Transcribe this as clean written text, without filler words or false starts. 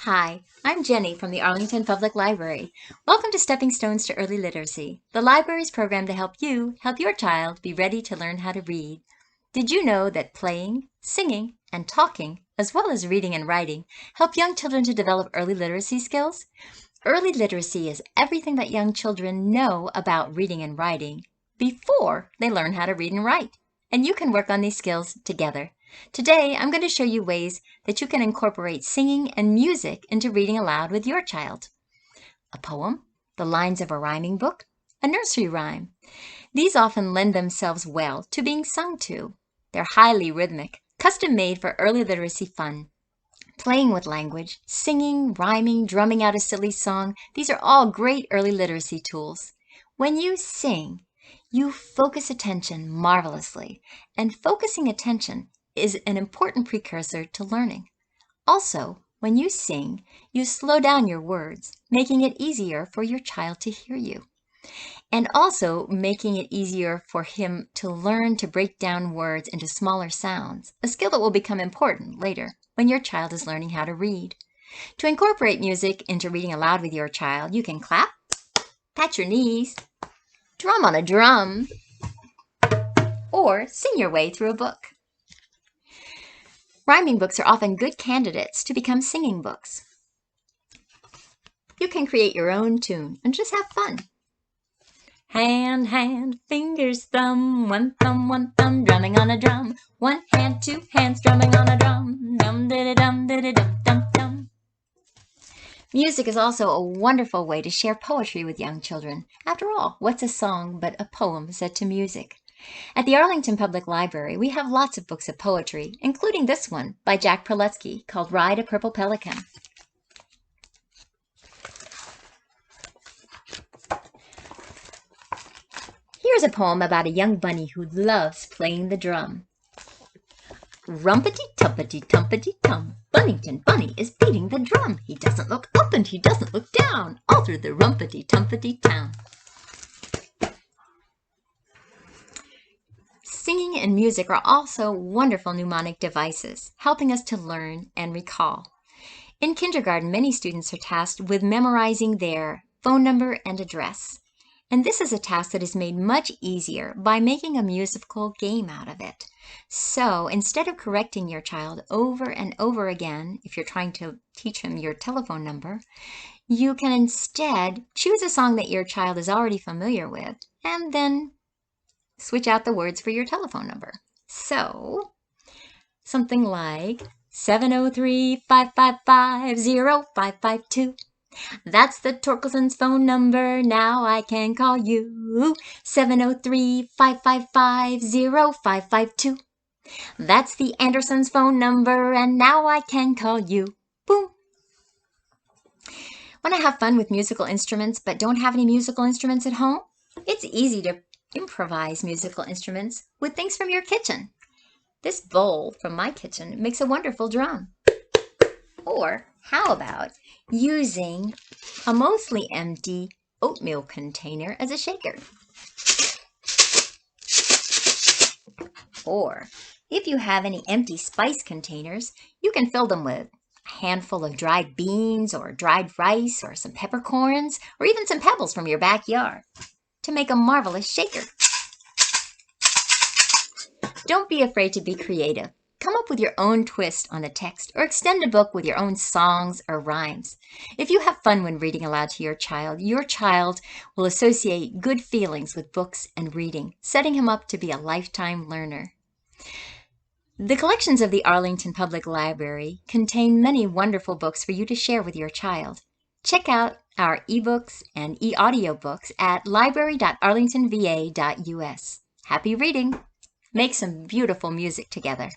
Hi, I'm Jenny from the Arlington Public Library. Welcome to Stepping Stones to Early Literacy, the library's program to help you help your child be ready to learn how to read. Did you know that playing, singing, and talking, as well as reading and writing, help young children to develop early literacy skills? Early literacy is everything that young children know about reading and writing before they learn how to read and write. And you can work on these skills together. Today, I'm going to show you ways that you can incorporate singing and music into reading aloud with your child. A poem, the lines of a rhyming book, a nursery rhyme. These often lend themselves well to being sung to. They're highly rhythmic, custom-made for early literacy fun. Playing with language, singing, rhyming, drumming out a silly song, these are all great early literacy tools. When you sing, you focus attention marvelously, and focusing attention is an important precursor to learning. Also, when you sing, you slow down your words, making it easier for your child to hear you, and also making it easier for him to learn to break down words into smaller sounds, a skill that will become important later when your child is learning how to read. To incorporate music into reading aloud with your child, you can clap, pat your knees, drum on a drum, or sing your way through a book. Rhyming books are often good candidates to become singing books. You can create your own tune and just have fun. Hand, hand, fingers, thumb, one thumb, drumming on a drum. 1 hand, 2 hands, drumming on a drum. Dum diddy dum diddy dum dum dum. Music is also a wonderful way to share poetry with young children. After all, what's a song but a poem set to music? At the Arlington Public Library, we have lots of books of poetry, including this one by Jack Prelutsky called Ride a Purple Pelican. Here's a poem about a young bunny who loves playing the drum. Rumpety-tumpety-tumpety-tum, Bunnington Bunny is beating the drum. He doesn't look up and he doesn't look down, all through the rumpety-tumpety town. Singing and music are also wonderful mnemonic devices, helping us to learn and recall. In kindergarten, many students are tasked with memorizing their phone number and address. And this is a task that is made much easier by making a musical game out of it. So instead of correcting your child over and over again, if you're trying to teach him your telephone number, you can instead choose a song that your child is already familiar with and then switch out the words for your telephone number. So, something like 703-555-0552. That's the Torkelson's phone number, now I can call you. 703-555-0552. That's the Anderson's phone number, and now I can call you. Boom. Want to have fun with musical instruments but don't have any musical instruments at home? It's easy to improvise musical instruments with things from your kitchen. This bowl from my kitchen makes a wonderful drum. Or how about using a mostly empty oatmeal container as a shaker? Or if you have any empty spice containers, you can fill them with a handful of dried beans or dried rice or some peppercorns or even some pebbles from your backyard to make a marvelous shaker. Don't be afraid to be creative. Come up with your own twist on a text or extend a book with your own songs or rhymes. If you have fun when reading aloud to your child will associate good feelings with books and reading, setting him up to be a lifetime learner. The collections of the Arlington Public Library contain many wonderful books for you to share with your child. Check out our ebooks and e-audiobooks at library.arlingtonva.us. Happy reading! Make some beautiful music together.